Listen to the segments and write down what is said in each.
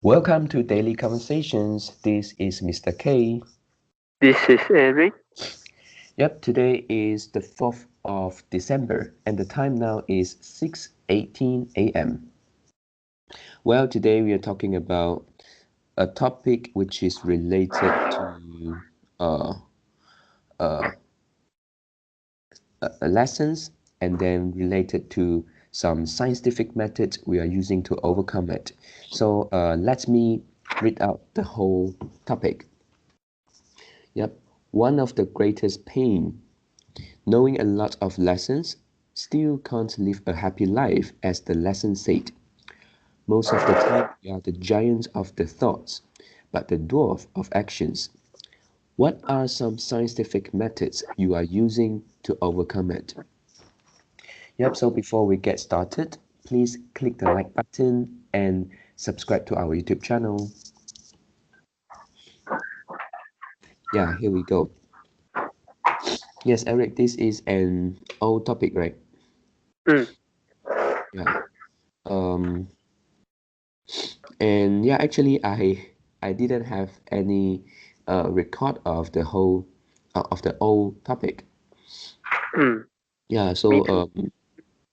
Welcome to Daily Conversations. This is Mr. K. This is Eric. Yep, today is the 4th of December and the time now is 6:18 a.m. Well, today we are talking about a topic which is related to uh, uh, lessons and then related to some scientific methods we are using to overcome it. So let me read out the whole topic. Yep, one of the greatest pain. Knowing a lot of lessons, still can't live a happy life, as the lesson said. Most of the time, we are the giants of the thoughts, but the dwarf of actions. What are some scientific methods you are using to overcome it? Yep, so before we get started, please click the like button and subscribe to our YouTube channel. Yeah, here we go. Yes, Eric, this is an old topic, right? Mm. Yeah. Um, And yeah, actually, I didn't have any record of the whole of the old topic. Mm. Yeah, Me so too.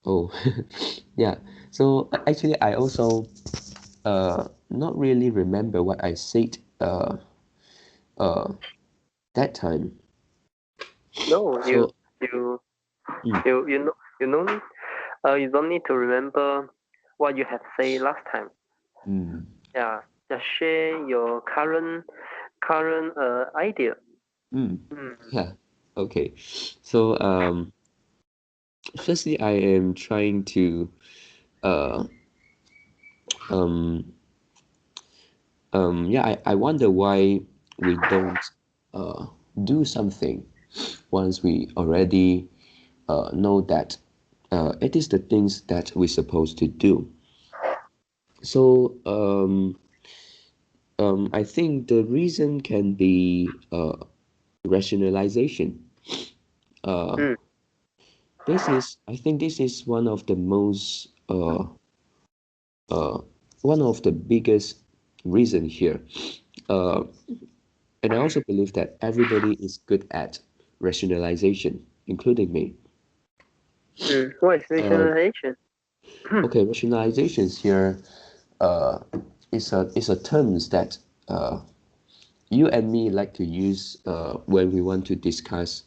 oh yeah, so actually I also not really remember what I said uh that time. No, So you mm, you you know you know you don't need to remember what you have said last time. mm, Yeah, just share your current idea. mm, Mm. yeah, okay. So firstly, I am trying to uh um yeah, I wonder why we don't uh, do something once we already know that it is the things that we're supposed to do. So I think the reason can be rationalization. Uh, Mm. I think this is uh, one of the biggest reason here. Uh, And I also believe that everybody is good at rationalization, including me. Mm. What is Uh, visualization? okay, rationalizations here uh, is a terms that uh, you and me like to use when we want to discuss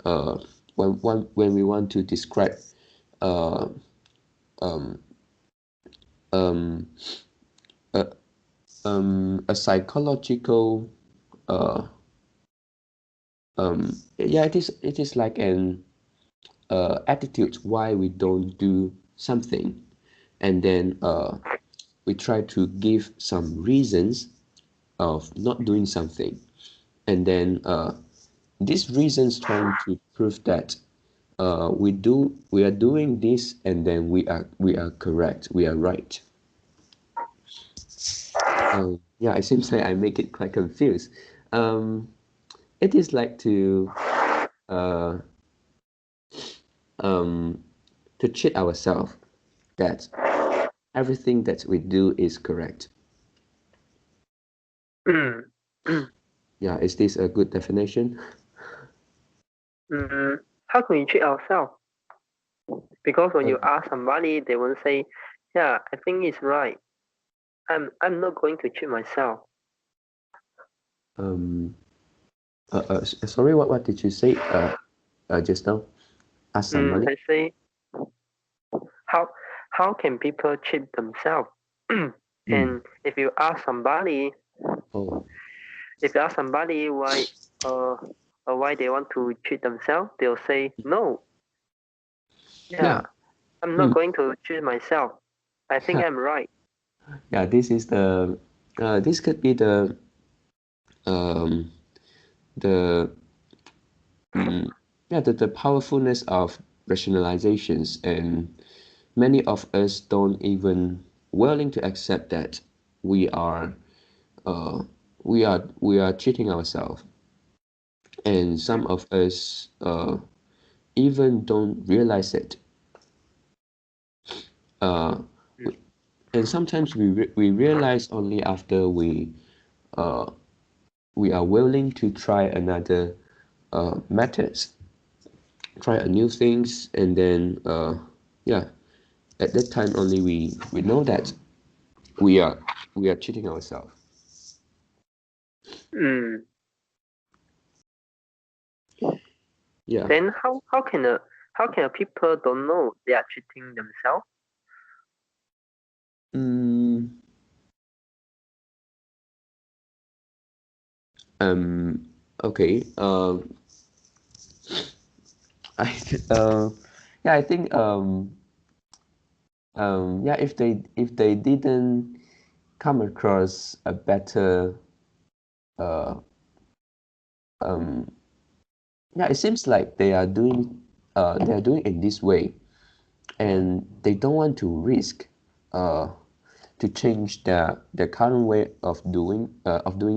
uh, when we want to describe uh, um, um, a, a psychological yeah, it is like an attitude why we don't do something, and then we try to give some reasons of not doing something, and then these reasons trying to prove that we are doing this, and then we are correct, we are right. Yeah, it seems like I make it quite confused. um, it is like uh, um, to cheat ourselves that everything that we do is correct. Mm. Mm. Yeah, is this a good definition? Mm. How can we treat ourselves? Because when Uh, you ask somebody, they will say, "Yeah, I think it's right. I'm not going to cheat myself." um, Sorry, what did you say just now? Ask somebody? I say, how how can people cheat themselves? Hmm. And Oh, if you ask somebody uh, why they want to cheat themselves, they'll say no. Yeah, yeah. I'm not Hmm. going to cheat myself. I think Yeah, I'm right. yeah. This could be um, the yeah, the powerfulness of rationalizations, and many of us don't even willing to accept that we are uh, we are cheating ourselves, and some of us even don't realize it. Uh, Mm. And sometimes we realize only after we are willing to try another methods, try a new things, and then yeah, at that time only we know that we are we are cheating ourselves. Mm. Yeah. Then how can a people don't know they are cheating themselves? Mm, okay. I yeah, I think yeah, if they didn't come across a better uh yeah, it seems like they are doing in this way, and they don't want to risk uh to change their current way of doing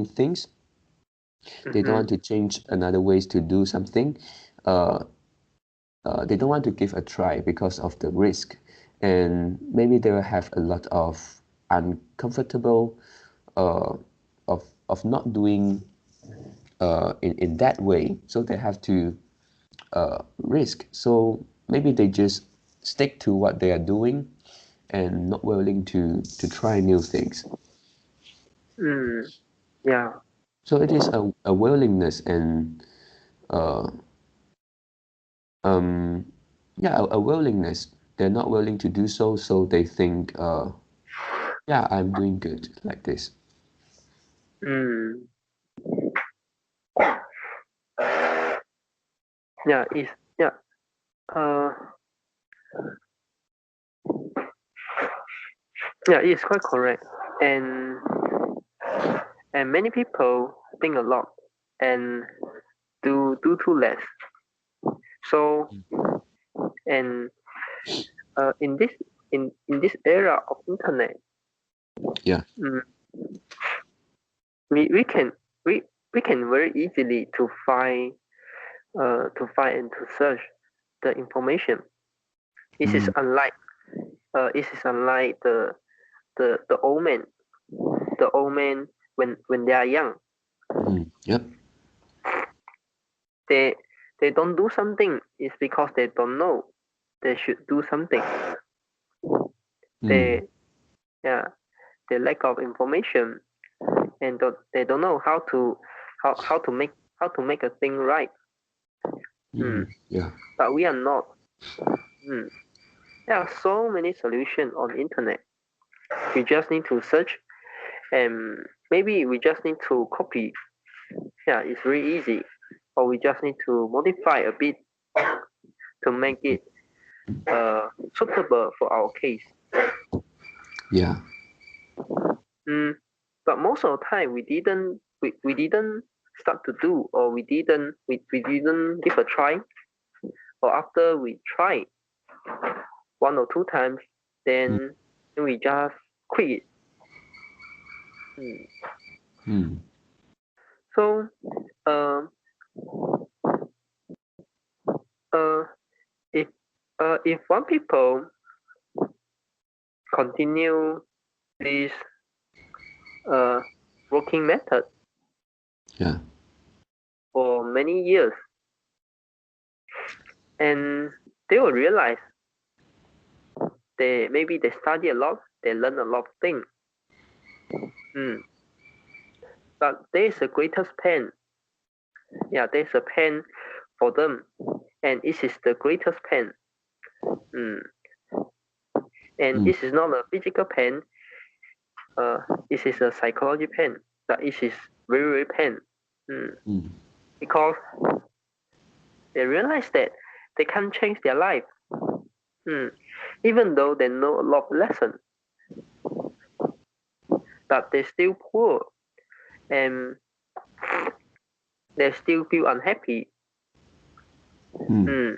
things. They don't Mm-hmm. want to change another ways to do something. Uh, they don't want to give a try because of the risk, and maybe they will have a lot of uncomfortable uh, of not doing in that way. So they have to risk. So maybe they just stick to what they are doing and not willing to try new things. Mm. Yeah. So it is a willingness and uh, um, yeah, a willingness. They're not willing to do so, so they think, yeah, I'm doing good like this. Mm. Yeah. It's yeah. Uh. Yeah. It's quite correct. And many people think a lot and do too less. So and in this era of internet, Yeah. mm, we can we we can very easily to find and to search the information. This is Mm, unlike the old men when they are young. yep. They don't do something is because they don't know they should do something. Mm, They yeah they lack of information and they don't know how to make a thing right. Mm. yeah. But we are not. Mm. There are so many solutions on internet. We just need to search and maybe we just need to copy. Yeah, it's really easy. Or we just need to modify a bit to make it suitable for our case. Yeah. Mm. But most of the time we didn't start to do or we didn't give a try or after we try one or two times Mm, then we just quit it. Mm. mm, So um uh if if one people continue this uh working method yeah. for many years and they will realize they study a lot, they learn a lot of things. Mm. But there is a greatest pain. Yeah, there's a pain for them, and this is the greatest pain. Mm. And Mm, this is not a physical pain. This is a psychology pain. That this is very very pain. Mm. mm, Because they realize that they can't change their life. Mm. Even though they know a lot of lessons, but they still poor and they still feel unhappy. mm, Mm.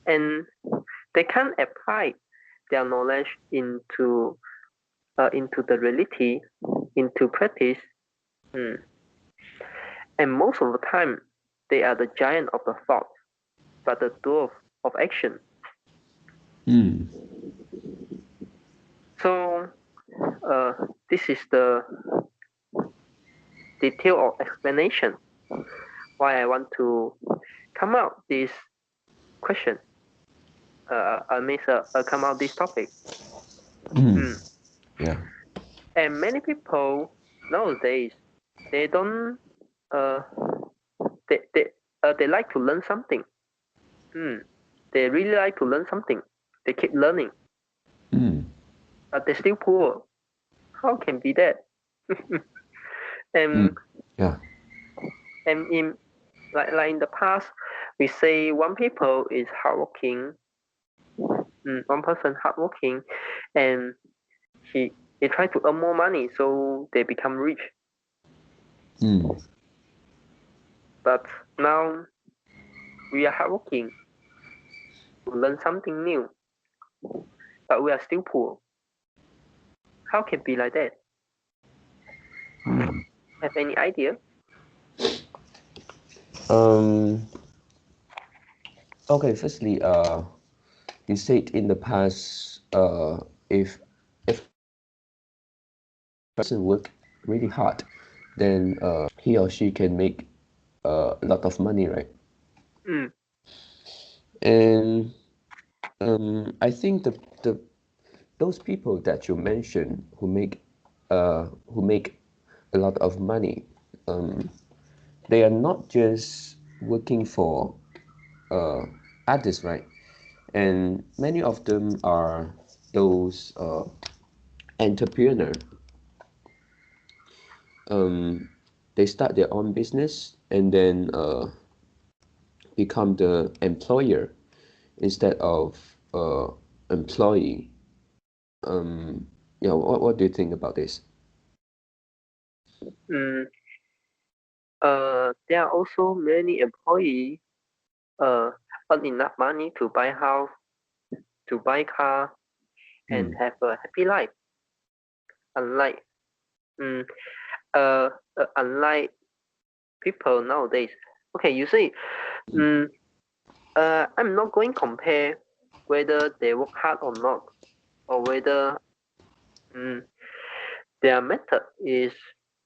And they can't apply their knowledge into the reality, into practice. Mm. And most of the time, they are the giant of the thought, but the dwarf of action. Mm. So this is the detail or explanation why I want to come out this question. I mean, come out this topic. Mm. Mm. Yeah. And many people nowadays they don't uh they like to learn something. Mm. They really like to learn something. They keep learning, Mm. but they're still poor. How can be that? Mm. and Yeah. and in like in the past, we say one people is hardworking, one person hardworking, and he they try to earn more money, so they become rich. Mm. But now we are hardworking to learn something new, but we are still poor. How can be like that? Mm. Have any idea? Um. Okay. Firstly, you said in the past, if person work really hard, then he or she can make a lot of money, right? Mm, And I think the those people that you mentioned who make a lot of money, um, they are not just working for others, right? And many of them are those entrepreneur. Um, they start their own business and then become the employer instead of employee. Yeah, what do you think about this? mm, there are also many employees uh, earn enough money to buy house, to buy car, and Mm, have a happy life. Unlike mm, uh, unlike people nowadays. Okay, you see, mm, mm, I'm not going to compare whether they work hard or not, or whether mm, their method is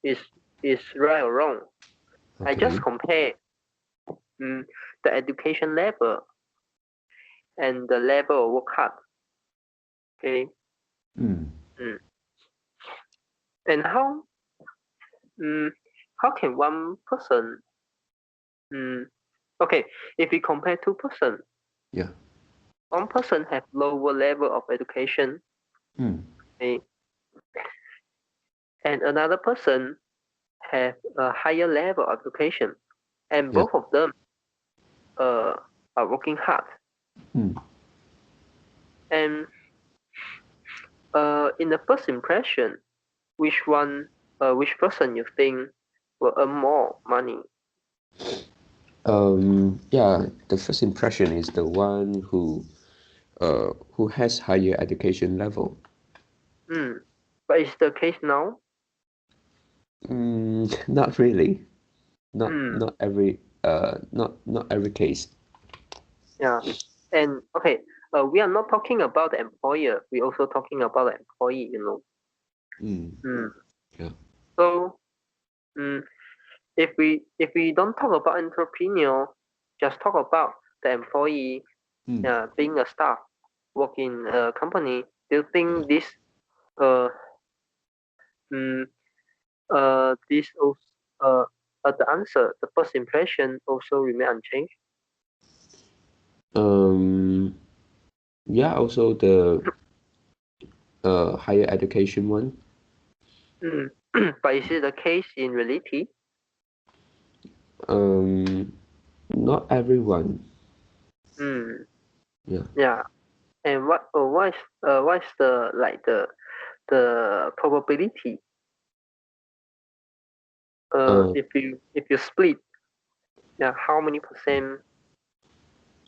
is right or wrong. I just okay. compare mm, the education level and the level of work hard. Okay, Mm, mm. and mm, how can one person mm, okay, if we compare two person, yeah. one person have lower level of education, Mm, okay, and another person have a higher level of education, and yeah. both of them uh, are working hard. Mm. And in the first impression, which person you think will earn more money? Yeah, the first impression is the one who has higher education level. Hmm. But is the case now? Not really. Hmm. Not every case. Yeah. And okay, we are not talking about the employer. We also talking about the employee. Mm, Hmm. yeah. So, hmm, if we don't talk about entrepreneur, just talk about the employee, Mm, being a staff, work in a company. Do you think this uh mm, this also the answer, the first impression also remain unchanged? um, yeah. Also the higher education one. Mm. But is it the case in reality? Um, Not everyone. Mm. Yeah. Yeah. And what is the like the probability Uh, if you split, yeah, how many percent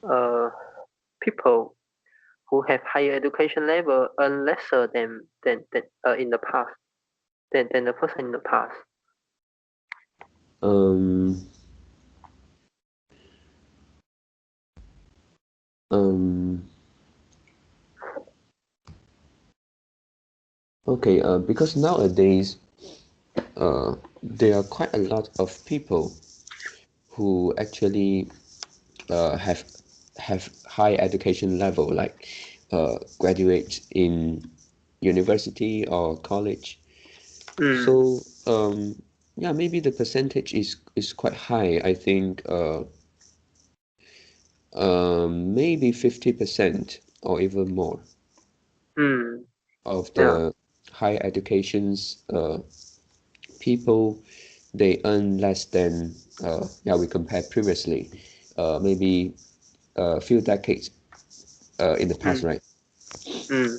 uh people who have higher education level earn lesser than in the past than the person in the past? um, um, Okay, because nowadays there are quite a lot of people who actually have high education level, like graduate in university or college. Mm, So yeah, maybe the percentage is quite high. I think maybe 50% or even more mm, of yeah. the higher educations people, they earn less than yeah, we compare previously maybe a few decades in the past, Mm, right? mm.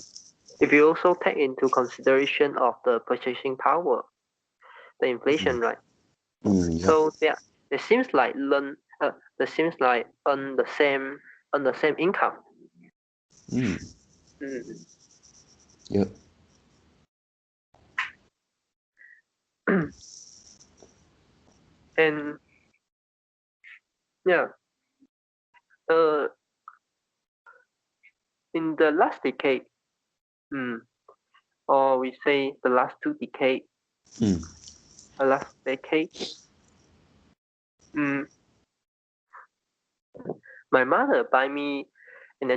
If you also take into consideration of the purchasing power, the Mm, inflation, right? yep. So there seems like there seems like earn the same income. Mm, Mm. yep. And yeah, uh, in the last decade, mm, or we say the last two decade, Mm, last decade, mm, my mother buy me an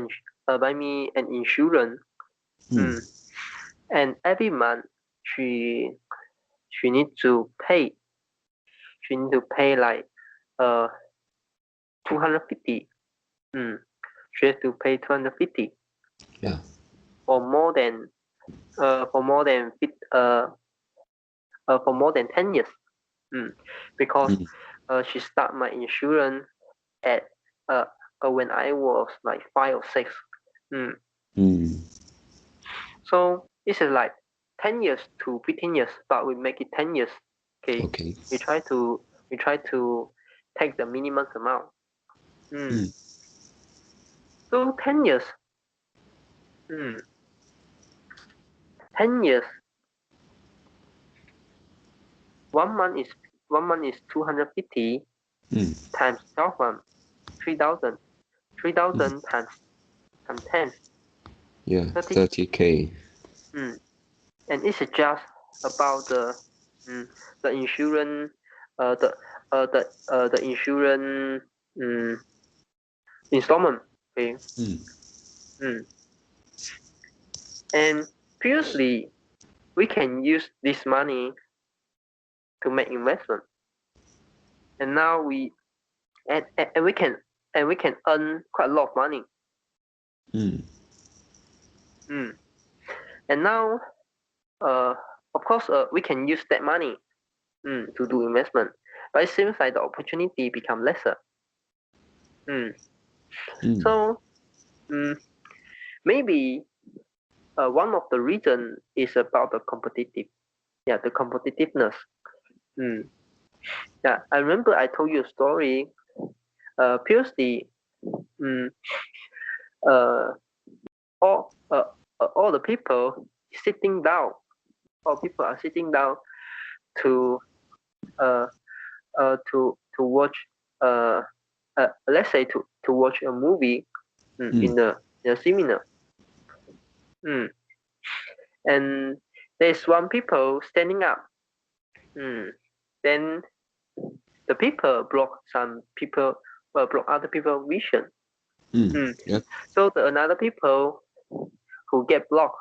insurance, mm, mm, and every month she she need to pay she need to pay like uh 250. Mm, she has to pay 250 yeah. for more than for more than for more than 10 years. Mm, because Mm, she start my insurance at uh, when I was like 5 or 6. Mm. mm, So this is like 10 years to 15 years, but we make it 10 years. Okay, okay. we try to we try to take the minimum amount. Mm. Mm, So 10 years. Mm. 10 years. 1 month is 1 month is 250 mm, times 12 months, 3,000. mm, 3,000 times 10, yeah, 30. 30K. Mm. And it's just about mm, the insurance, the the insurance mm, installment. Okay. Mm, Mm. And previously we can use this money to make investment, and now and we can earn quite a lot of money. mm, Mm. And now, of course, we can use that money to do investment, but it seems like the opportunity become lesser. Mm. mm, So mm, maybe one of the reason is about the competitiveness. Mm. Yeah, I remember I told you a story. Previously, mm, uh, all all the people sitting down, all people are sitting down to uh, to watch uh, let's say to watch a movie mm, in a seminar. Mm. And there's one people standing up. Mm. Then the people block some people, block other people vision. mm, Mm. yep. So the another people who get blocked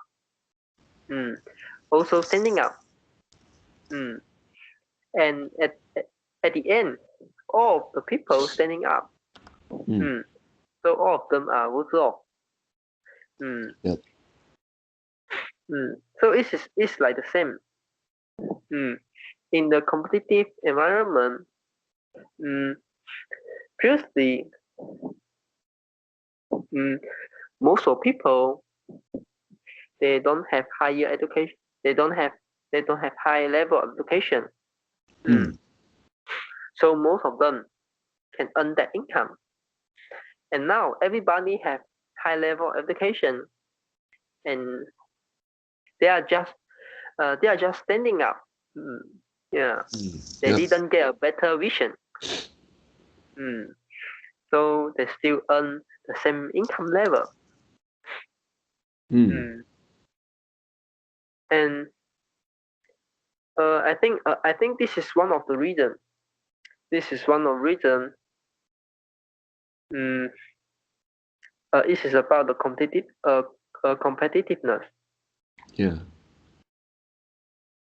also standing up. Mm. And at the end, all of the people standing up. Mm, Mm. So all of them are withdrawn. Mm. yep. So it's like the same. Mm. In the competitive environment, mm, previously, mm, most of people they don't have higher education. They don't have they don't have high level of education. Mm. Mm, So most of them can earn that income. And now everybody have high level education, and they are just they are just standing up. Mm. Yeah, mm, they yep. didn't get a better vision. Mm. So they still earn the same income level. Mm. Mm. And I think this is one of the reason. This is one of the reason. Mm, this is about the competitiveness. Yeah.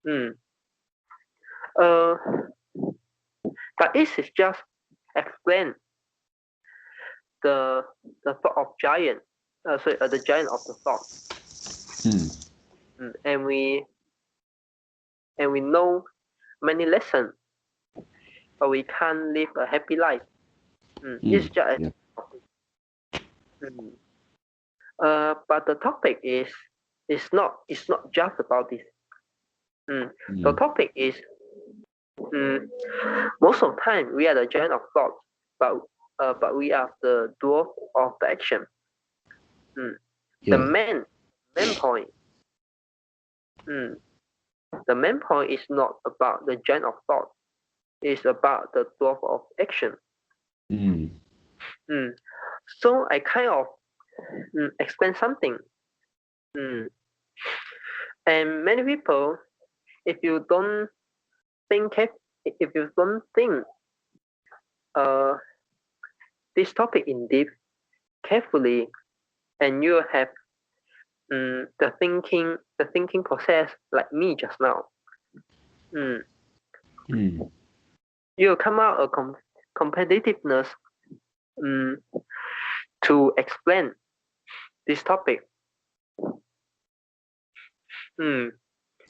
Mm. Uh, but this is just explain the thought of giant. The giant of the thought. Mm. And we know many lessons, but we can't live a happy life. It's just Yeah. mm. But the topic is not just about this. The Mm. topic is most of the time we are the giant of thought, but we are the dwarf of the action. The Yeah. main point. Mm, the main point is not about the giant of thought. It's about the dwarf of action. Mm. So I kind of explain something. And many people, if you don't think, if you don't think uh, this topic in depth carefully, and you have the thinking process like me just now, mm, Mm. you'll come out a competitiveness um, to explain this topic.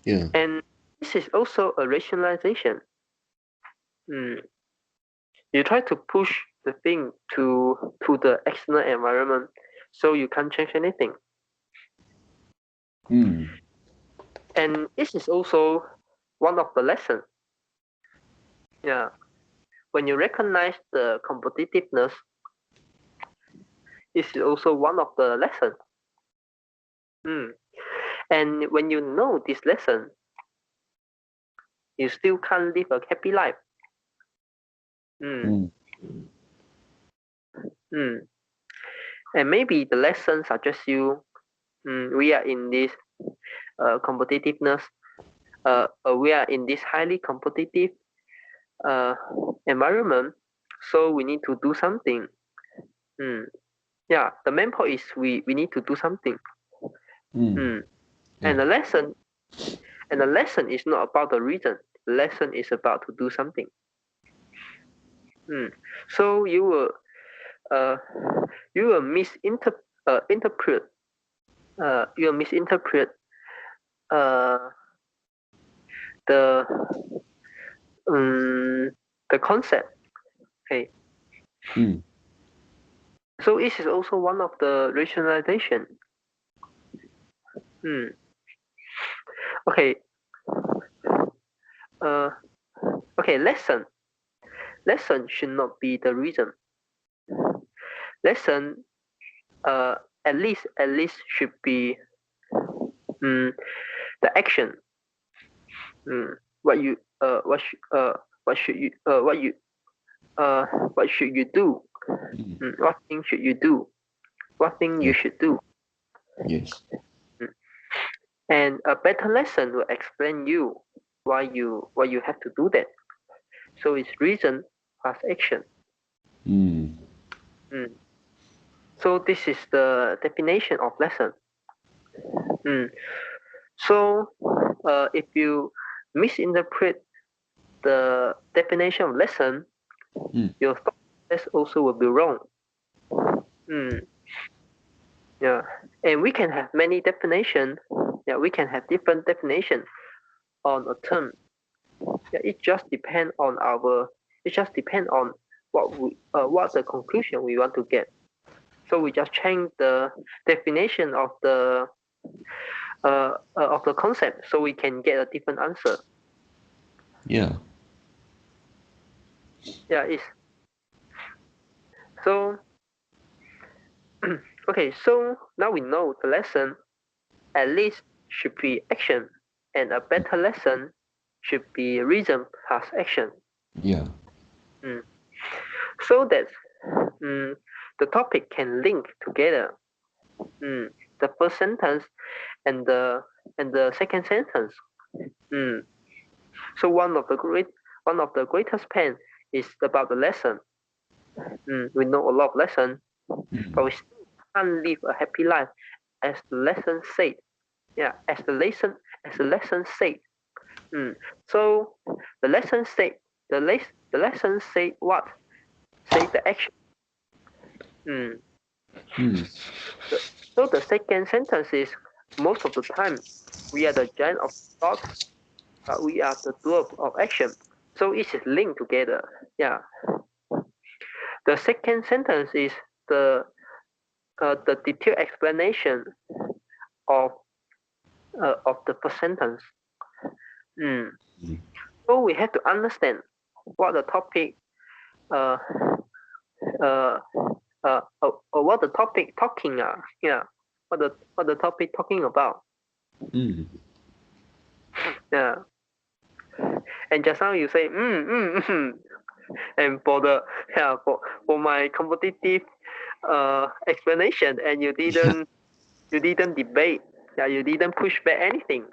Yeah. And this is also a rationalization. You try to push the thing to the external environment, so you can't change anything. Mm. And this is also one of the lessons. Yeah, when you recognize the competitiveness, this is also one of the lessons. And when you know this lesson, you still can't live a happy life. Mm. Mm. Mm. And maybe the lesson suggests you we are in this competitiveness. We are in this highly competitive uh, environment, so we need to do something. Yeah, the main point is we need to do something. Mm. Mm. Yeah. And the lesson is not about the reason. The lesson is about to do something. So uh, you will interpret you will misinterpret uh, the the concept. Okay, Mm. so this is also one of the rationalization. Okay, uh, okay. Lesson should not be the reason. Lesson at least should be the action. What you what should you what should you do? Mm. What thing should you do? What thing you Yeah. should do? Yes. Mm. And a better lesson will explain you why you have to do that. So it's reason plus action. Mm. Mm. So this is the definition of lesson. Mm. So if you misinterpret the definition of lesson, Mm. your thought process also will be wrong. Mm. Yeah, and we can have many definition. Yeah, we can have different definition on a term. Yeah, it just depend on our. It just depend on what the conclusion we want to get. So we just change the definition of the concept, so we can get a different answer. Yeah. Yeah, it's so. Okay, so now we know the lesson at least should be action, and a better lesson should be reason plus action. Yeah. Mm. So that the topic can link together. The first sentence and and the second sentence. So one of the greatest pain is about the lesson. We know a lot of lesson, but we still can't live a happy life, as the lesson said. Yeah, as the lesson said. So the lesson said the lesson say what? Say the action. Mm. So the second sentence is, most of the time we are the giant of thought, but we are the dwarf of action. So it is linked together. Yeah. The second sentence is the detailed explanation of the first sentence. So we have to understand what the topic uh, uh, what the topic talking yeah, what the topic talking about. Yeah. And just now you say and for the for my competitive explanation, and you didn't debate. Yeah, you didn't push back anything.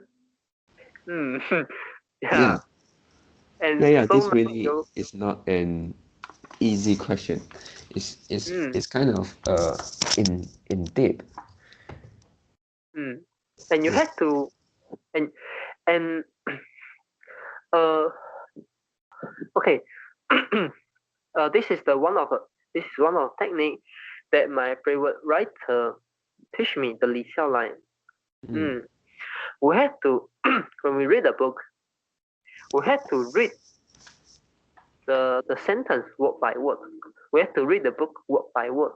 Yeah. Yeah. And Yeah, so this now really you is not an easy question. It's kind of in deep. and you Yeah. have to and and uh okay. This is one of the technique that my favorite writer teach me, the Li Xiao line. We have to when we read a book, we have to read the sentence word by word. We have to read the book word by word.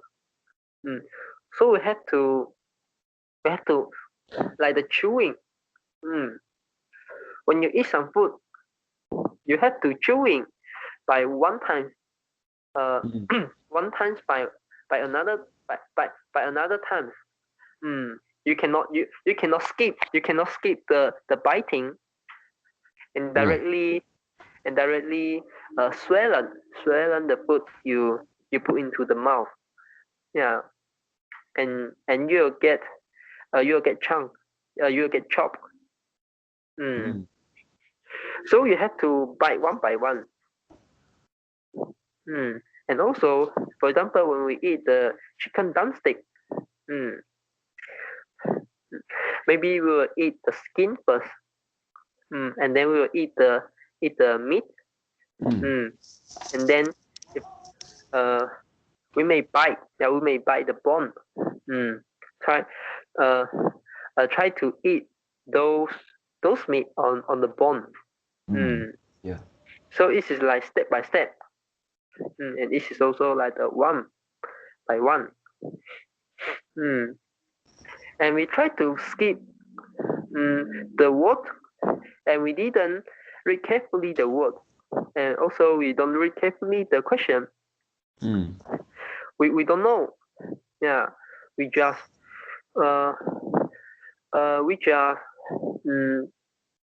So we have to like the chewing. When you eat some food, you have to chewing by one time, uh, one times by another by another time. You cannot skip the biting and Right. directly swallow the food you put into the mouth. Yeah, and you'll get chunk, you'll get chopped. So you have to bite one by one. And also, for example, when we eat the chicken drumstick, maybe we will eat the skin first, and then we will eat the meat, and then if, uh, we may bite. Yeah, we may bite the bone. Try uh, try to eat those meat on the bone. Yeah. So it is like step by step, and this is also like the one by one. And we try to skip the word, and we didn't read carefully the word, and also we don't read carefully the question. We don't know. Yeah, we just uh, we just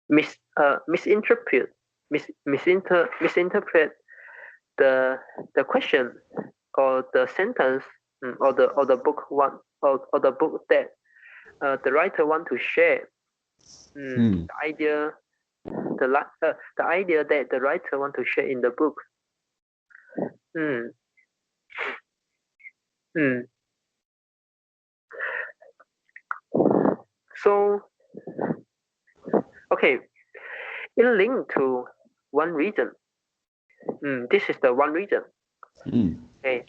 misinterpret misinterpret the question or the sentence, or the book one, or the book that the writer want to share. The idea the idea that the writer want to share in the book. Mm, mm. So okay, it linked to one reason. This is the one reason. Okay,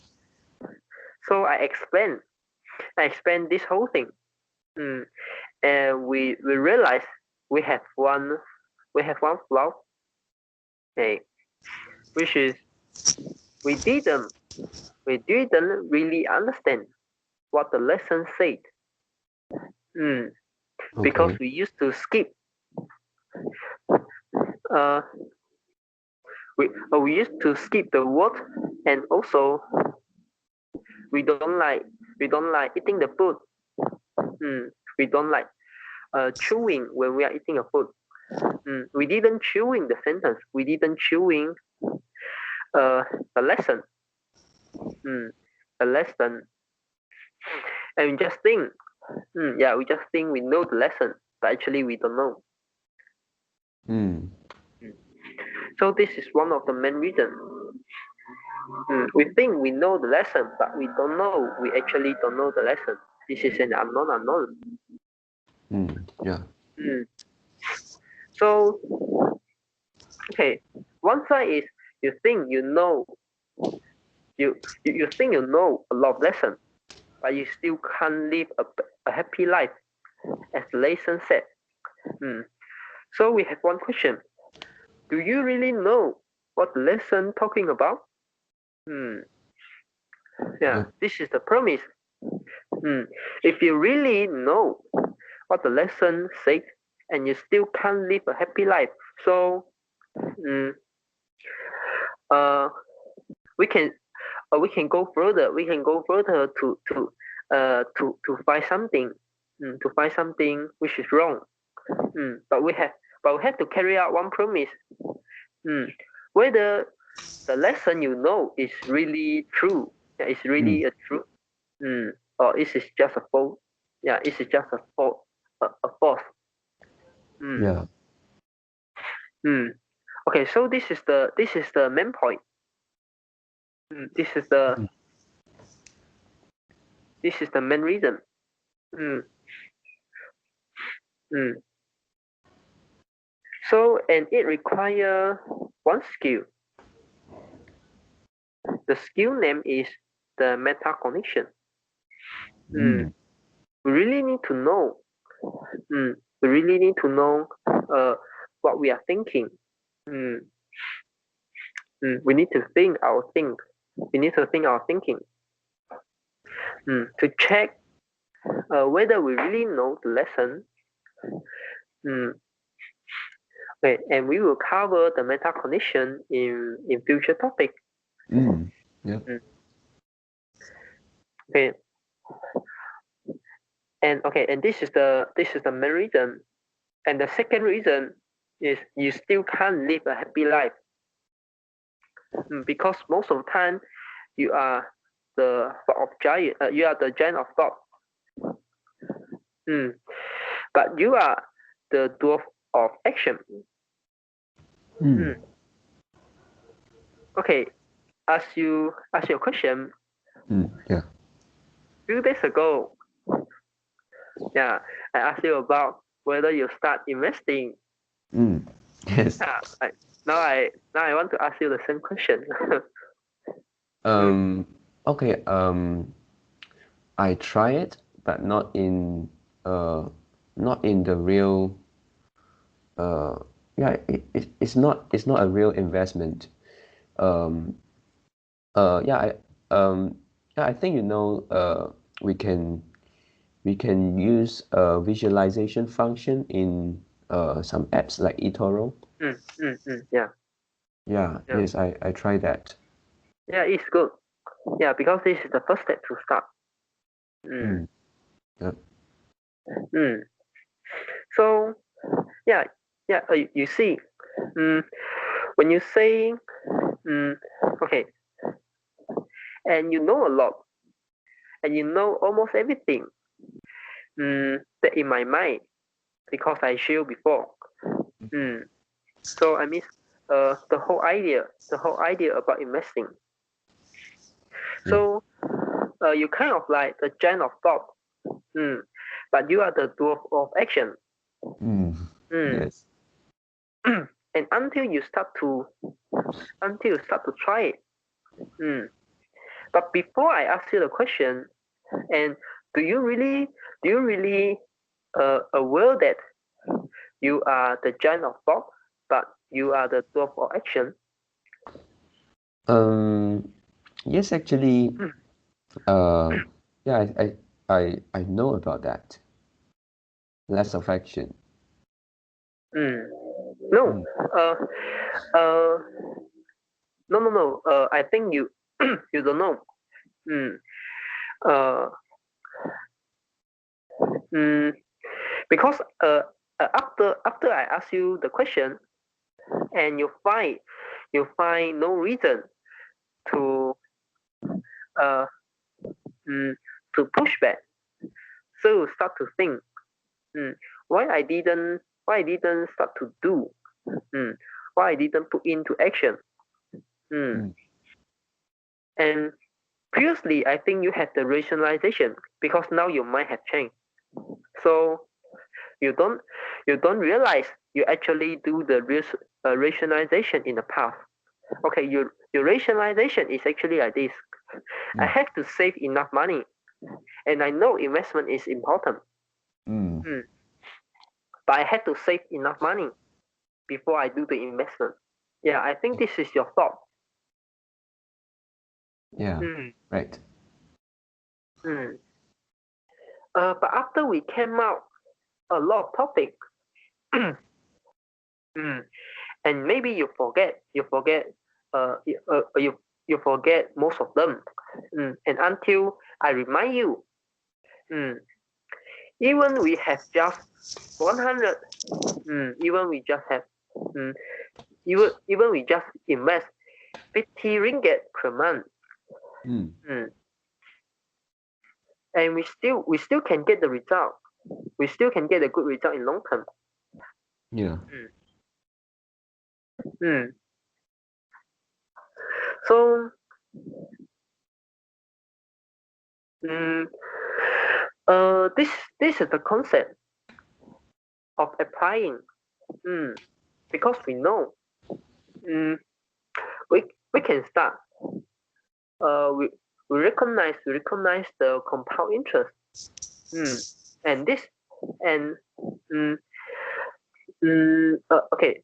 so I explain this whole thing. And we realize we have one flaw. Okay, which is we didn't really understand what the lesson said. Because Okay. we used to skip. Uh, we used to skip the word, and also we don't like eating the food. We don't like chewing when we are eating a food. We didn't chewing the sentence. We didn't chewing a lesson. A lesson, and we just think, we just think we know the lesson. but actually we don't know. Mm. So this is one of the main reasons. We think we know the lesson, but we don't know. We actually don't know the lesson. This is an unknown. Yeah. Mm. So, okay, one side is you think you know you think you know a lot of lessons, but you still can't live a happy life, as the lesson said. So we have one question: do you really know what the lesson talking about? Yeah, Yep. this is the promise. If you really know what the lesson said, and you still can't live a happy life, so mm, uh, we can we can go further. We can go further to find something, to find something which is wrong. But we have to carry out one promise. Whether the lesson you know is really true, yeah, is really Mm. a true, or is it just a false? Yeah, is it just a false? A false. Mm, Yeah. mm. Okay, so this is the main point. This is Mm. the main reason. Mm, mm. So and it require one skill. The skill name is the meta connection. Mm. We really need to know. We really need to know what we are thinking. Mm, we need to think our think. We need to think our thinking to check whether we really know the lesson. Mm, okay, and we will cover the meta condition in future topic. Mm. Yep. Mm, okay, and this is the main reason. And the second reason is you still can't live a happy life because most of the time you are the thought of giant. You are the giant of thought. Mm. But you are the dwarf of action. Mm. Mm. Okay, ask your question. Yeah. Few days ago, yeah, I asked you about whether you start investing. Mm. Yes. Yeah, now I want to ask you the same question. Mm, Um. Okay. I try it, but uh not in the real yeah it's not a real investment. Um. Yeah. Yeah. I think we can use a visualization function in some apps like eToro. yeah, Yeah. yeah, Yes. I try that. yeah. It's good. Yeah, because this is the first step to start. Mm, Mm. Yep. mm. So yeah, yeah. You see, mm, when you say, mm, okay, and you know a lot, and you know almost everything, that in my mind, because I showed before. Mm. So I miss the whole idea about investing. Yeah. So you kind of like the giant of thought, mm, but you are the dwarf of action. Mm. Mm. Yes. And until you start to try it. Mm. But before I ask you the question, and do you really aware that you are the giant of thought, but you are the dwarf of action? Um. Yes. Actually. Mm. Uh. Yeah. I know about that. Less of action. Mm. No, Mm. uh, uh, no. I think you you don't know. Mm. Uh, mm, because after I ask you the question and you find no reason to uh mm, to push back, so you start to think, mm, why I didn't start to do, why I didn't put into action. And previously, I think you had the rationalization because now your mind has changed. So you don't realize you actually do the rationalization in the past. Okay, your rationalization is actually like this. I have to save enough money, and I know investment is important. But I have to save enough money before I do the investment. Yeah, I think this is your thought. Yeah, right. But after we came out a lot of topics, and maybe you forget, you forget most of them, and until I remind you, even we have just 100, even we just have, even we just invest 50 ringgit per month, and we still can get the result. We still can get a good result in long term. Yeah. So, this is the concept of applying. Because we know, we can start. We recognize the compound interest. And this and okay.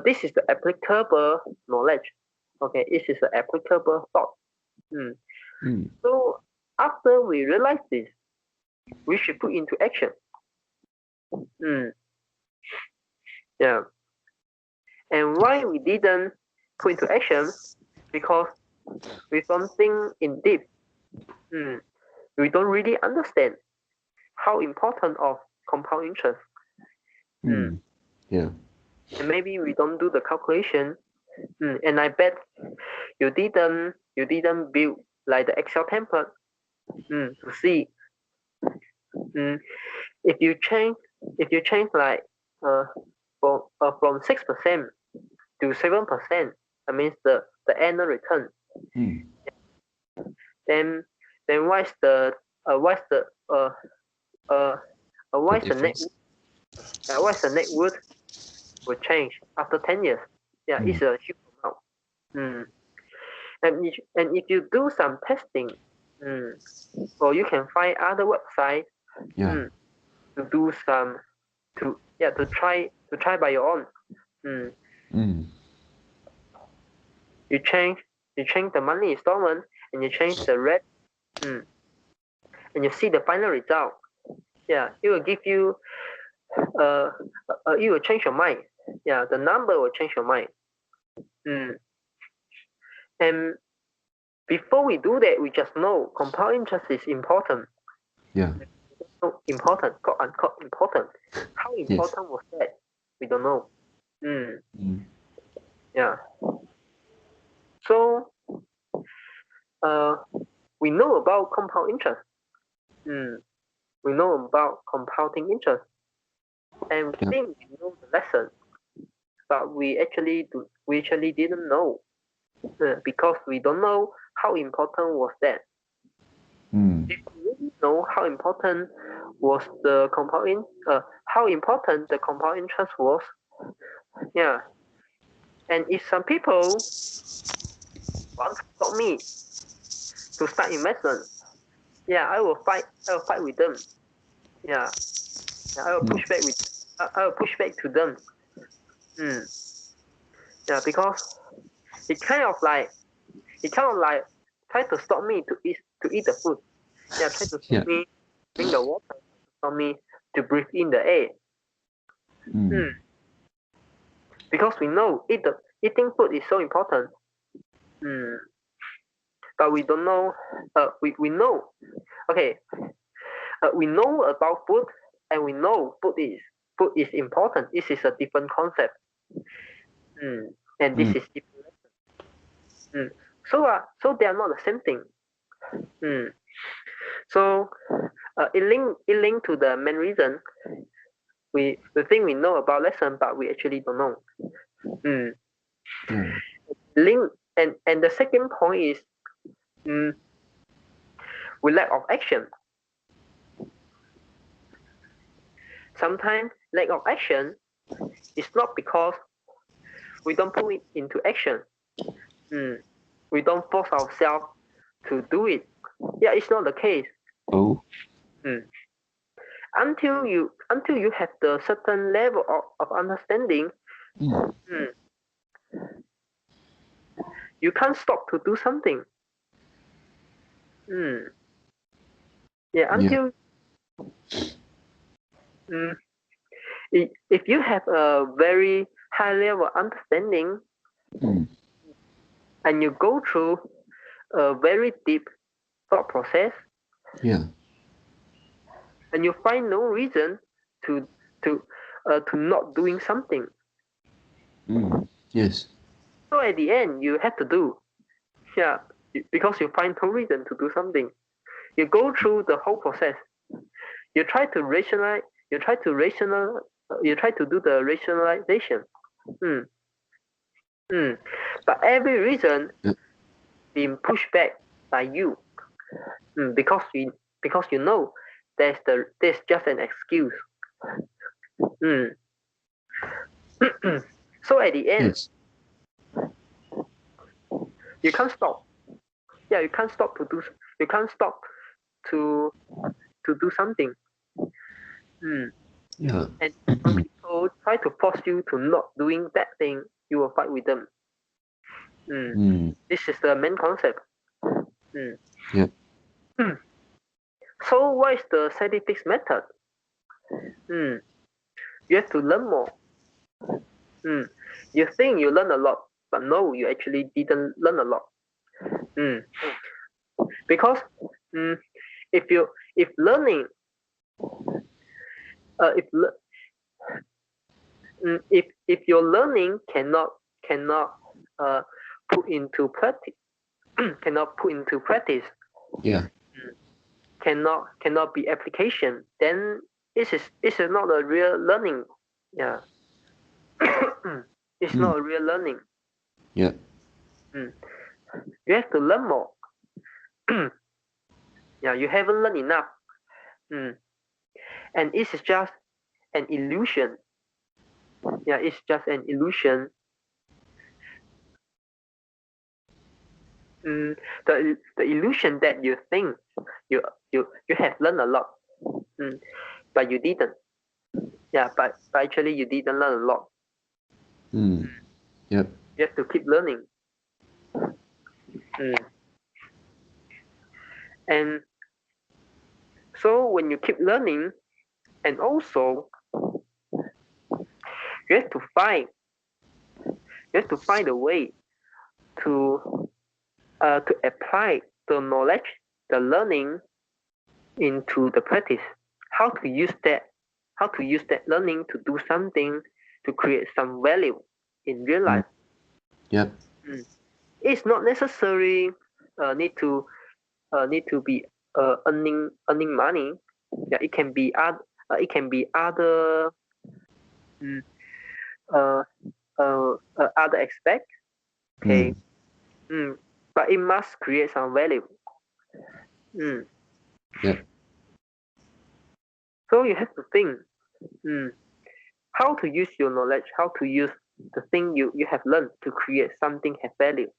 This is the applicable knowledge. Okay, this is the applicable thought. So after we realize this, we should put into action. Yeah. And why we didn't put into action? Because we don't think in deep. We don't really understand how important of compound interest. Yeah. And maybe we don't do the calculation. And I bet you didn't build like the Excel template to see if you change like from 6% to 7%, that means the annual return. Then what's the net worth will change after 10 years. Yeah, it's a huge amount. And if you do some testing, or you can find other websites to do some to try by your own. You change the monthly installment and you change the rate, and you see the final result. Yeah, it will give you it will change your mind. Yeah, the number will change your mind. And before we do that, we just know compound interest is important. Yeah. So important, quote unquote important. How important was that? We don't know. Yeah. So we know about compound interest. We know about compounding interest, and we think we know the lesson, but we actually didn't know because we don't know how important was that. If we really know how important was the how important the compound interest was, yeah. And if some people want to stop me to start investment, yeah, I will fight with them. Yeah, I will push back to them. Yeah, because it kind of like try to stop me to eat the food. Yeah, try to stop me drink the water, stop me to breathe in the air. Because we know eating food is so important. But we don't know. We know. Okay. We know about food, and we know food is important. This is a different concept. And this is different. So they are not the same thing. So it linked to the main reason. we think we know about lesson, but we actually don't know. Mm. Yeah. Link and the second point is mm, we lack of action. Sometimes lack of action is not because we don't put it into action. Mm. We don't force ourselves to do it. Yeah, it's not the case. Oh. Mm. Until you have the certain level of understanding, Mm. mm, you can't stop to do something. Mm. Yeah, Yeah. until mm, if you have a very high level understanding Mm. and you go through a very deep thought process Yeah. and you find no reason to to to not doing something. Mm. Yes. So at the end, you have to do. Yeah, because you find no reason to do something. You go through the whole process. You try to rationalize. You try to rational. You try to do the rationalization. Mm, mm. But every reason Yeah. being pushed back by you, because you know there's just an excuse. Mm. So at the end, Yes. you can't stop. Yeah, you can't stop to do. You can't stop to do something. Mm. Yeah. And when people try to force you to not doing that thing, you will fight with them. Mm. Mm. This is the main concept. Mm. Yeah. Mm. So what is the scientific method? Mm. You have to learn more. Mm. You think you learn a lot, but no, you actually didn't learn a lot. Mm. Because mm, if learning if if your learning cannot uh, put into practice cannot put into practice, Yeah. cannot be application, then this is not a real learning. Yeah. It's Mm. not a real learning. Yeah. Mm. You have to learn more. Yeah, you haven't learned enough. Mm. And this is just an illusion. Yeah, it's just an illusion. Mm. The illusion that you think you you have learned a lot, mm. but you didn't. Yeah, but actually you didn't learn a lot. Mm. Yep. You have to keep learning. Mm. And so when you keep learning, and also you have to find a way to apply the knowledge, the learning into the practice. How to use that? How to use that learning to do something to create some value in real Mm. life. Yep. Mm. It's not necessary need to be earning money. Yeah, it can be other mm, uh, other aspect. Okay. Mm. Mm. But it must create some value. Mm. Yep. So you have to think mm, how to use your knowledge, how to use the thing you have learned to create something have value.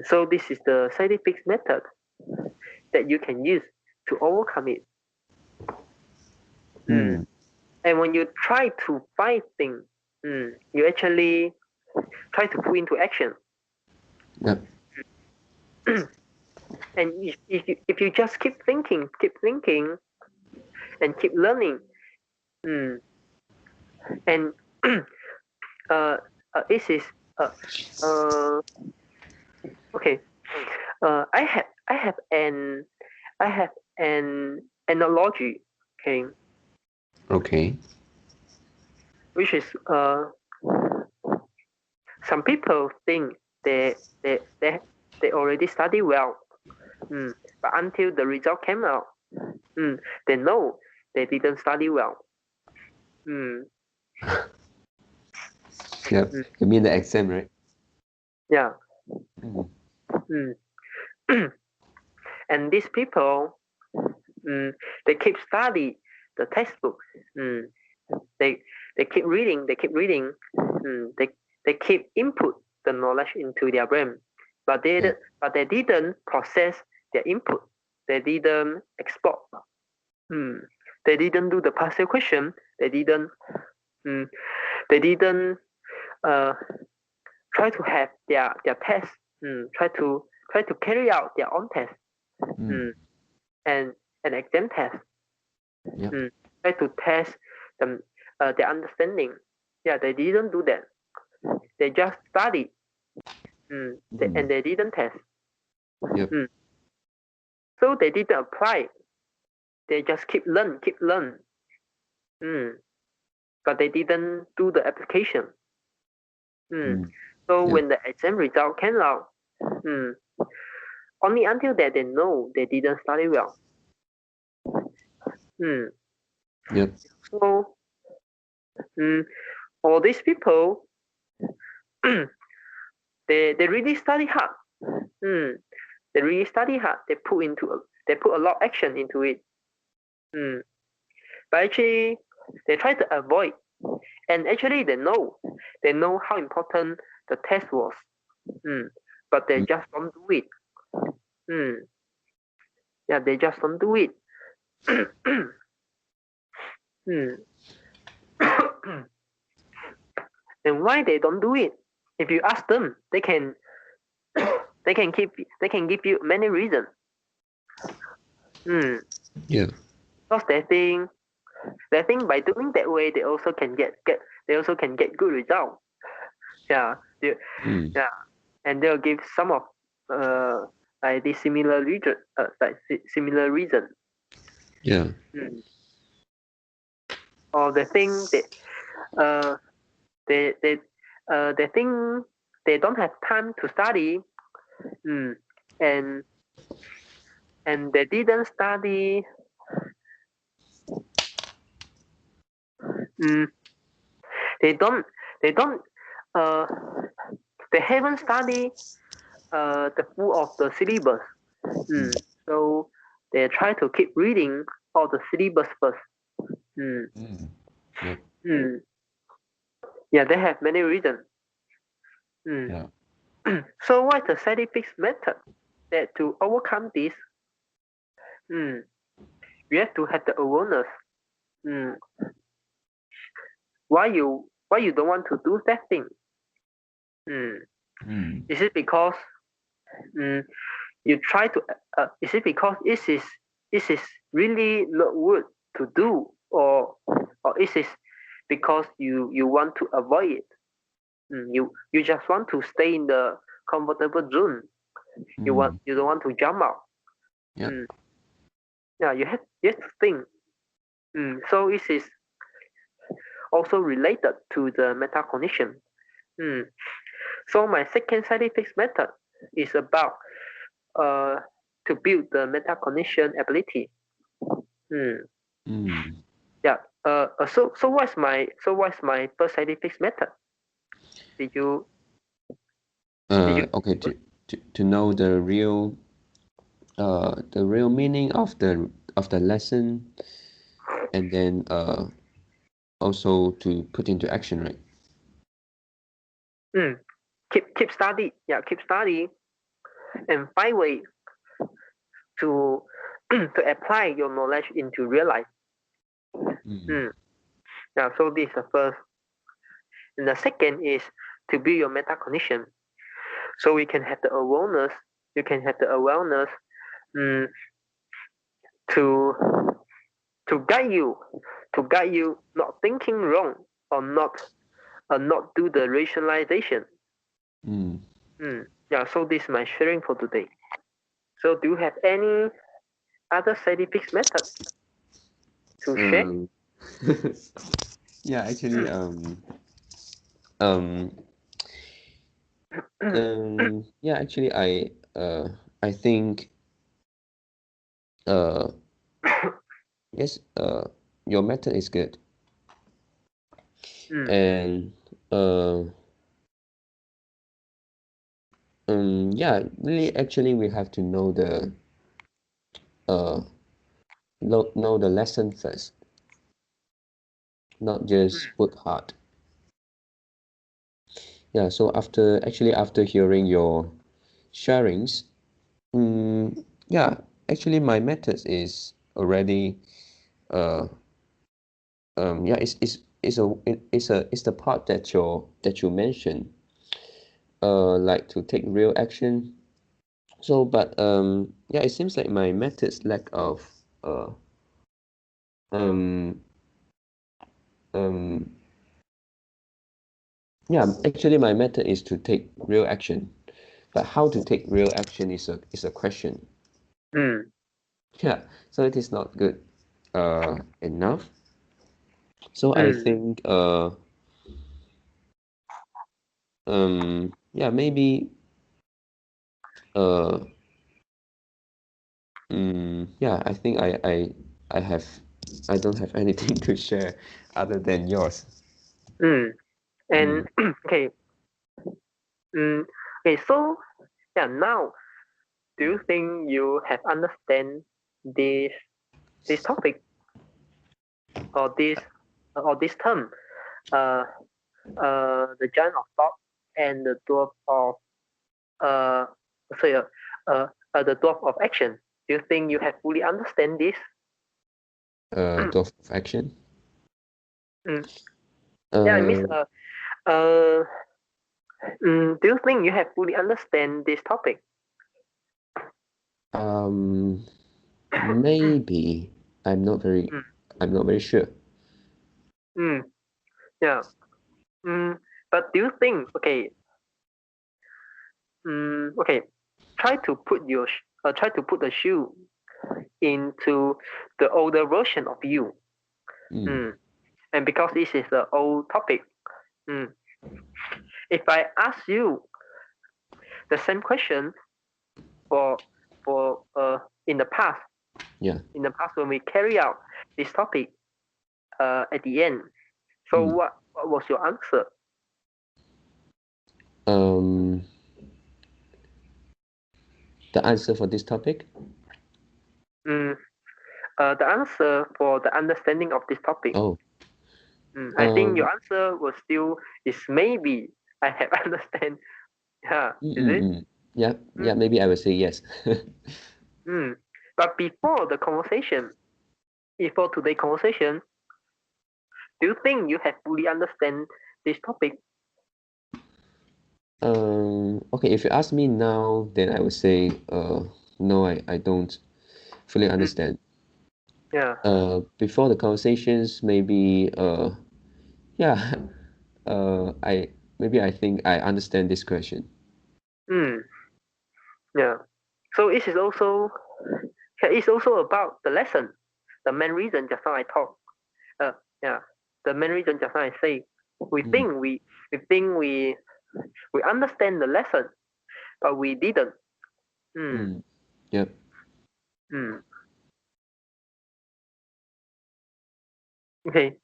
So this is the scientific method that you can use to overcome it. Mm. Mm. And when you try to find things, you actually try to put into action. Yep. And if you just keep thinking, and keep learning, mm, and this is uh, uh, okay. I have an analogy, okay, Okay. which is some people think they they they, they already study well, but until the result came out, they know they didn't study well. Mm, Yep. mm, You mean the exam, right? yeah. Mm. Mm. And these people, they keep study the textbook. Mm. They they keep reading. They keep reading. They keep input the knowledge into their brain, but Yeah. they didn't process their input. They didn't export. Mm. They didn't do the partial question. They didn't. Mm, they didn't uh, try to have their test. Try to carry out their own test. Mm. Mm, and an exam test. Yep. Try to test them their understanding. Yeah, they didn't do that. They just study. Mm. And they didn't test. Yep. Mm. So they didn't apply. They just keep learn. Mm. But they didn't do the application. Mm. Mm. So Yep. when the exam result came out, mm, only until that they know they didn't study well. Mm. Yep. So mm, all these people, they really study hard. Mm. They really study hard. They put a lot of action into it. Mm. But actually, they try to avoid. And actually, they know how important the test was. Mm. But they Mm. just don't do it. Mm. Yeah, they just don't do it. mm. And why they don't do it? If you ask them, they can give you many reasons. Mm. Yeah. Because they think by doing that way they also can get good results. Yeah, Mm. yeah, and they'll give some of uh like the similar reason similar reason. Yeah. Mm. Or they think that uh they they they think they don't have time to study. Mm. and they didn't study. Mm. they don't they don't uh they haven't studied the full of the syllabus. Mm. So they try to keep reading all the syllabus first. Mm. Mm. Yep. Mm. Yeah, they have many reasons. Mm. Yeah. So what's the scientific method that to overcome this? Mm. You have to have the awareness. Mm. Why you don't want to do that thing? Mm. Mm. Is it because mm, you try to? Is it because it is really not good to do, or is it because you want to avoid it? You just want to stay in the comfortable zone. Mm. You don't want to jump out. Yep. Mm. Yeah, you have to think. So it is also related to the metacognition. Mm. So my second scientific method is about uh, to build the metacognition ability. Mm. Mm. Yeah. What's my first scientific method? Did you did you Okay. To know the real meaning of the lesson, and then also to put into action, right? mm, keep study? Yeah, keep study and find way to to apply your knowledge into real life. Mm. Mm. Yeah. So this is the first, and the second is to build your metacognition. So we can have the awareness. You can have the awareness mm, to guide you not thinking wrong or not do the rationalization. Mm. Yeah, so this is my sharing for today. So do you have any other scientific method to share? Um. Yeah. Actually. Um. Yeah. Actually, I think. Uh. Yes. Your method is good. and yeah, really, actually, we have to know the uh know the lesson first, not just work hard. Yeah, so after hearing your sharings, yeah, actually my method is already uh yeah, it's the part that you mentioned, like to take real action. So, but yeah, it seems like my methods lack of um um yeah, actually my method is to take real action, but how to take real action is a question. Yeah, so it is not good enough. So I think yeah, maybe uh yeah, I think I have I don't have anything to share other than yours. And Mm. okay, mm, okay. So yeah, now do you think you have understand this this topic or this term? Uh, the giant of thought and the dwarf of uh, sorry, the dwarf of action. Do you think you have fully understand this? Dwarf of action. Mm. Yeah, I miss Uh, uh, do you think you have fully understand this topic? um, maybe I'm not very Mm, I'm not very sure. mm, yeah. But do you think okay, try to put the shoe into the older version of you. Mm. Mm. And because this is the old topic, mm, if I ask you the same question for for in the past, Yeah. when we carry out this topic at the end, so Mm. what was your answer? Um, the answer for this topic? Mm, the answer for the understanding of this topic. Oh, I think um, your answer was still is maybe I have understand. Yeah, is it? yeah, Mm, yeah, maybe I will say yes. mm. But before today's conversation, do you think you have fully understand this topic? Okay, if you ask me now, then I would say, no, I don't fully Mm, understand. yeah. Before the conversations, maybe, yeah, I maybe I think I understand this question. Mm, yeah. So it is also yeah, it's also about the lesson. The main reason just now I talk. Uh, yeah. The main reason just now I say we Mm, think we understand the lesson, but we didn't. Mm, mm, yep. mm. Okay.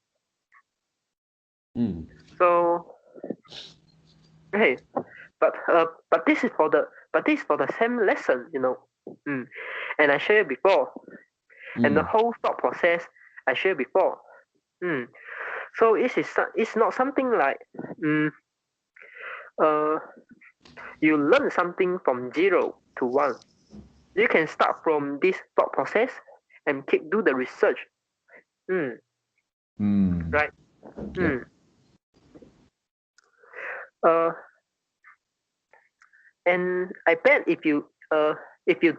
Mm, So okay, but this is for the same lesson, you know. Mm. And I shared before, and the mm, whole thought process I shared before. Mm. So it's not something like mm, uh you learn something from 0 to 1. You can start from this thought process and keep do the research. Mm. mm, Right. yep. Mm. Uh, and I bet if you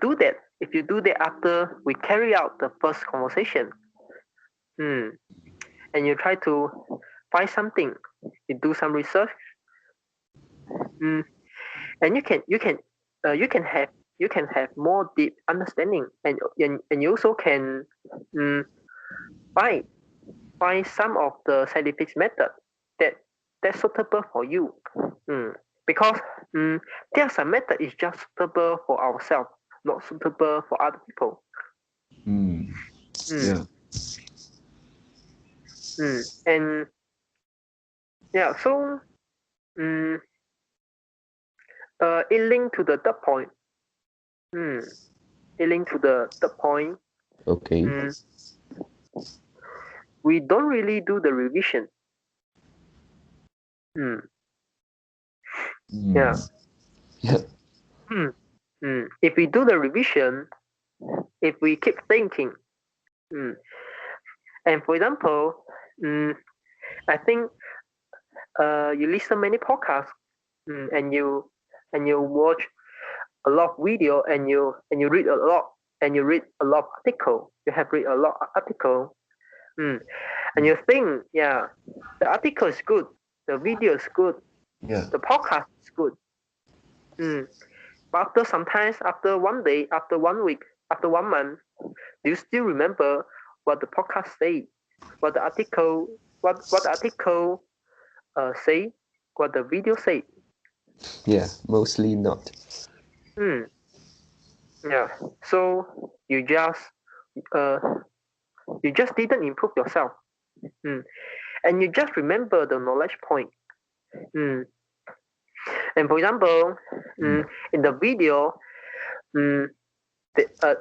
do that after we carry out the first conversation, mm, and you try to find something, you do some research, mm, and you can have more deep understanding, and you also can mm, find some of the scientific method that that's suitable for you. Mm. Because mm, there's a method is just suitable for ourselves, not suitable for other people. Mm, Mm. yeah. Mm. And Yeah. So mm, it linked to the third point. Mm, it linked to the third point. Okay. Mm, we don't really do the revision. Mm, Mm. yeah. Yeah. Mm, if we do the revision, if we keep thinking, mm, and for example, mm, I think you listen many podcasts, and you watch a lot of video, and you read a lot, and you read a lot of article. You have read a lot of article, mm, and you think, yeah, the article is good, the video is good, Yeah. the podcast is good. Mm. But after sometimes, after one day, after 1 week, after 1 month, do you still remember what the podcast say, what the article, what the article say, what the video say? Yeah. Mostly not. Hmm. Yeah. So you just uh you just didn't improve yourself. Hmm. And you just remember the knowledge point. Hmm. And for example, Mm. in the video, hmm,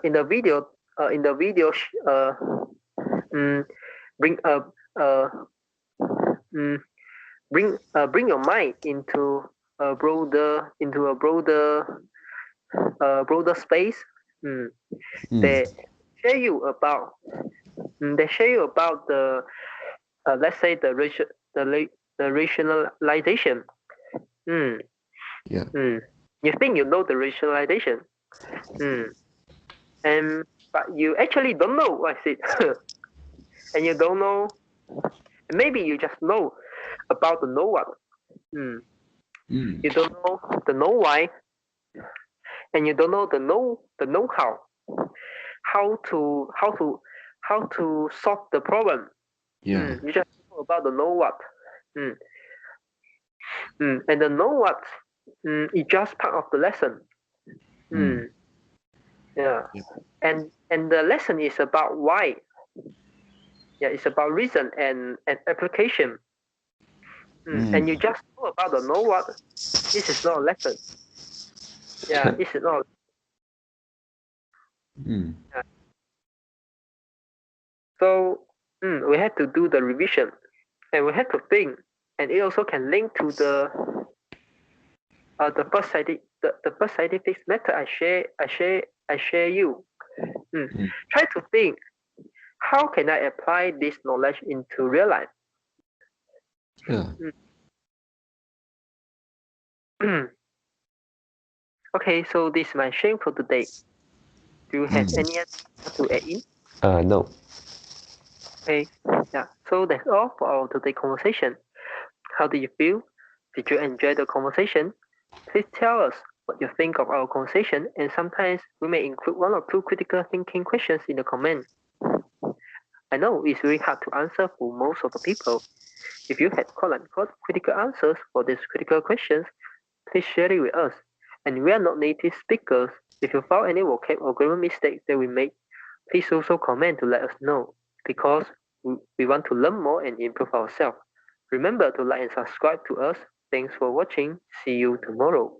in the video, in the video, mm, bring uh, mm, bring your mind into a broader space. Mm. Mm. They share you about they share you about the let's say the rationalization. Mm. Yeah. Mm. You think you know the rationalization, mm. and but you actually don't know what is it, and you don't know. Maybe you just know about the know what. Mm. Mm. You don't know the know why, and you don't know the know how to how to how to solve the problem. Yeah. You just know about the know what. Mm. And the know what is just part of the lesson. Mm. Mm. Yeah, Yeah. and the lesson is about why. Yeah, it's about reason and application. And you Mm. just know about the know what. This is not a lesson. Yeah, Yeah. this is not. Mm. Yeah. So we have to do the revision, and we have to think, and it also can link to the first scientific method I share you. Mm. Mm. Try to think, how can I apply this knowledge into real life? Yeah. Mm. Okay, so this is my shame for today. Do you have Mm. any to add in? No. Okay, yeah. So that's all for our today conversation. How did you feel? Did you enjoy the conversation? Please tell us what you think of our conversation, and sometimes we may include one or two critical thinking questions in the comment. I know it's really hard to answer for most of the people. If you had quote unquote critical answers for these critical questions, please share it with us. And we are not native speakers. If you found any vocab or grammar mistakes that we made, please also comment to let us know, because we want to learn more and improve ourselves. Remember to like and subscribe to us. Thanks for watching. See you tomorrow.